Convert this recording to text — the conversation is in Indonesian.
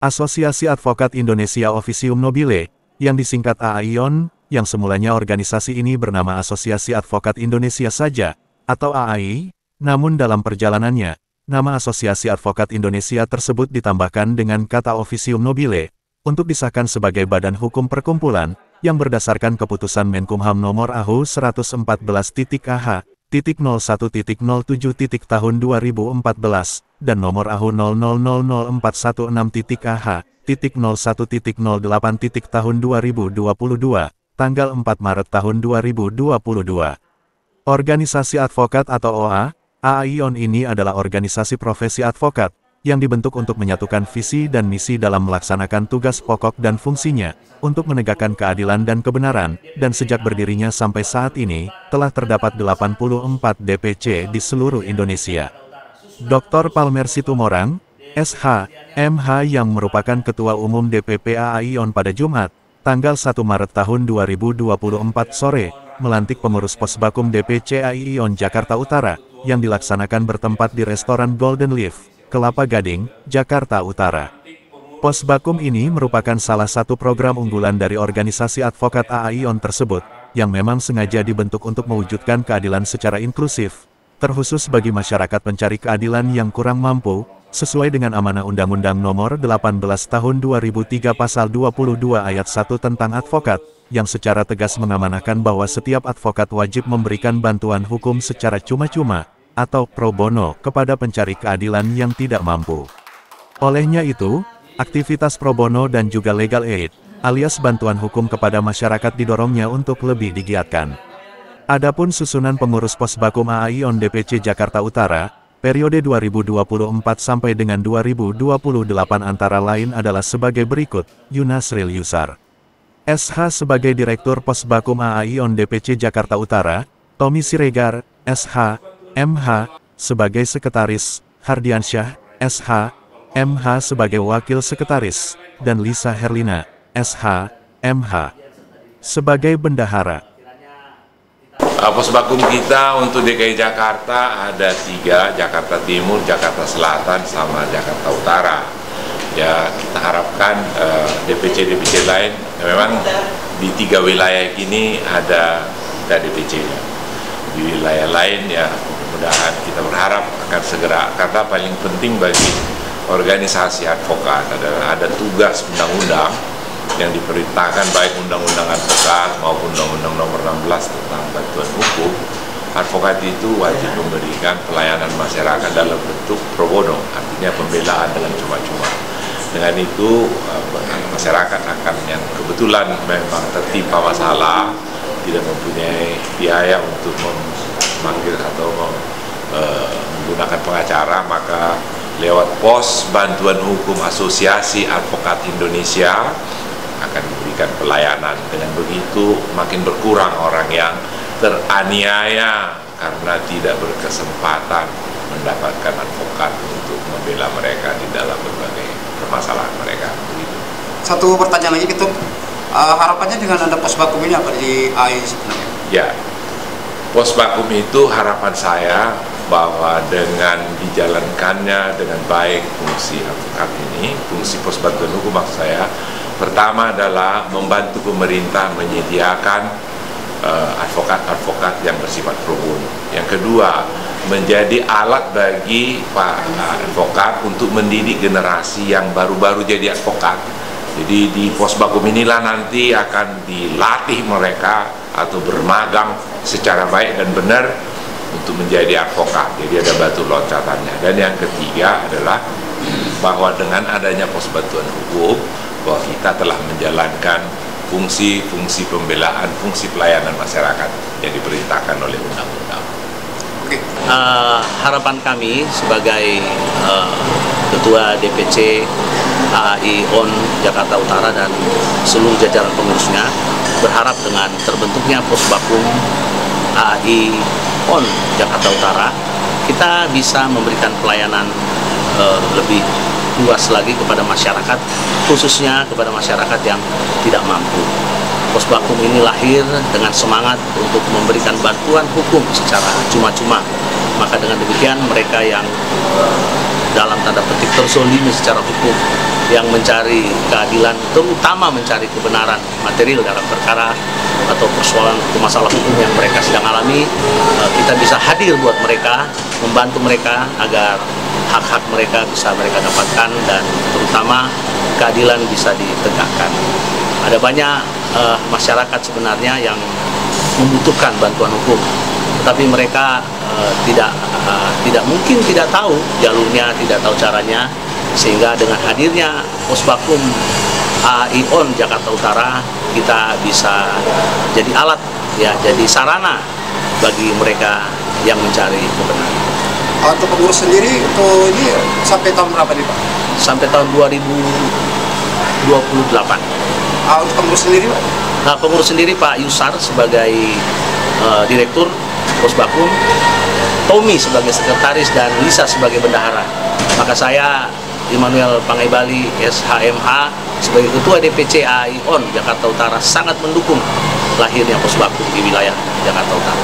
Asosiasi Advokat Indonesia Officium Nobile, yang disingkat AAION, yang semulanya organisasi ini bernama Asosiasi Advokat Indonesia saja, atau AAI, namun dalam perjalanannya, nama Asosiasi Advokat Indonesia tersebut ditambahkan dengan kata Officium Nobile, untuk disahkan sebagai badan hukum perkumpulan, yang berdasarkan keputusan Menkumham nomor AHU 114-AH.01.07. tahun 2014, dan nomor AHU 000416-AH.01.08. tahun 2022, tanggal 4 Maret tahun 2022. Organisasi Advokat atau OA, AAION ini adalah organisasi profesi advokat, yang dibentuk untuk menyatukan visi dan misi dalam melaksanakan tugas pokok dan fungsinya, untuk menegakkan keadilan dan kebenaran, dan sejak berdirinya sampai saat ini, telah terdapat 84 DPC di seluruh Indonesia. Dr. Palmer Situmorang, SH, MH yang merupakan Ketua Umum DPP AAION pada Jumat, tanggal 1 Maret tahun 2024 sore, melantik pengurus Posbakum DPC AAION Jakarta Utara, yang dilaksanakan bertempat di restoran Golden Leaf, Kelapa Gading, Jakarta Utara. Posbakum ini merupakan salah satu program unggulan dari organisasi advokat AAION tersebut, yang memang sengaja dibentuk untuk mewujudkan keadilan secara inklusif, terkhusus bagi masyarakat pencari keadilan yang kurang mampu, sesuai dengan amanah Undang-Undang Nomor 18 Tahun 2003 Pasal 22 Ayat 1 tentang advokat, yang secara tegas mengamanahkan bahwa setiap advokat wajib memberikan bantuan hukum secara cuma-cuma, atau pro bono, kepada pencari keadilan yang tidak mampu. Olehnya itu, aktivitas pro bono dan juga legal aid, alias bantuan hukum kepada masyarakat didorongnya untuk lebih digiatkan. Adapun susunan pengurus Posbakum AAION DPC Jakarta Utara, periode 2024 sampai dengan 2028 antara lain adalah sebagai berikut: Yunasril Yusar, SH sebagai Direktur Posbakum AAION DPC Jakarta Utara, Tommy Siregar, SH, MH, sebagai Sekretaris, Hardiansyah, SH, MH sebagai Wakil Sekretaris, dan Lisa Herlina, SH, MH, sebagai Bendahara. Posbakum kita untuk DKI Jakarta ada 3, Jakarta Timur, Jakarta Selatan, sama Jakarta Utara. Ya, kita harapkan DPC-DPC lain, memang di 3 wilayah ini ada DPC-nya. Di wilayah lain ya, mudah-mudahan kita berharap akan segera, karena paling penting bagi organisasi advokat adalah ada tugas undang-undang yang diperintahkan, baik undang-undang advokat maupun undang-undang nomor 16 tentang bantuan hukum. Advokat itu wajib memberikan pelayanan masyarakat dalam bentuk pro bono, artinya pembelaan dengan cuma-cuma. Dengan itu masyarakat akan yang kebetulan memang tertimpa masalah, tidak mempunyai biaya untuk memanggil atau menggunakan pengacara, maka lewat pos bantuan hukum Asosiasi Advokat Indonesia akan diberikan pelayanan. Dengan begitu makin berkurang orang yang teraniaya karena tidak berkesempatan mendapatkan advokat untuk membela mereka di dalam berbagai permasalahan mereka. Begitu. Satu pertanyaan lagi gitu, harapannya dengan ada Posbakum ini apa di AI sebenarnya? Ya, Posbakum itu harapan saya bahwa dengan dijalankannya dengan baik fungsi advokat ini, fungsi pos bantuan hukum maksud saya, pertama adalah membantu pemerintah menyediakan advokat-advokat yang bersifat pro bono. Yang kedua, menjadi alat bagi Pak advokat untuk mendidik generasi yang baru-baru jadi advokat. Jadi di Posbakum inilah nanti akan dilatih mereka atau bermagang secara baik dan benar untuk menjadi advokat. Jadi ada batu loncatannya. Dan yang ketiga adalah bahwa dengan adanya pos bantuan hukum, bahwa kita telah menjalankan fungsi-fungsi pembelaan, fungsi pelayanan masyarakat yang diperintahkan oleh undang-undang. Harapan kami sebagai Ketua DPC AAION Jakarta Utara dan seluruh jajaran pengurusnya berharap dengan terbentuknya Posbakum AAION Jakarta Utara, kita bisa memberikan pelayanan lebih luas lagi kepada masyarakat, khususnya kepada masyarakat yang tidak mampu. Posbakum ini lahir dengan semangat untuk memberikan bantuan hukum secara cuma-cuma. Maka dengan demikian mereka yang dalam tanda petik terzolimi secara hukum, yang mencari keadilan, terutama mencari kebenaran material dalam perkara atau persoalan masalah hukum yang mereka sedang alami. Kita bisa hadir buat mereka, membantu mereka agar hak-hak mereka bisa mereka dapatkan dan terutama keadilan bisa ditegakkan. Ada banyak masyarakat sebenarnya yang membutuhkan bantuan hukum, tapi mereka tidak mungkin tidak tahu jalurnya, tidak tahu caranya, sehingga dengan hadirnya Posbakum AION Jakarta Utara kita bisa jadi alat, ya, jadi sarana bagi mereka yang mencari kebenaran. Untuk pengurus sendiri untuk ini sampai tahun berapa nih Pak? Sampai tahun 2028. Untuk pengurus sendiri Pak? Nah, pengurus sendiri Pak Yusar sebagai Direktur Posbakum, Tommy sebagai Sekretaris, dan Lisa sebagai Bendahara. Maka saya, Immanuel Pangaibali, SHMH, sebagai Ketua DPC AION Jakarta Utara sangat mendukung lahirnya Posbakum di wilayah Jakarta Utara.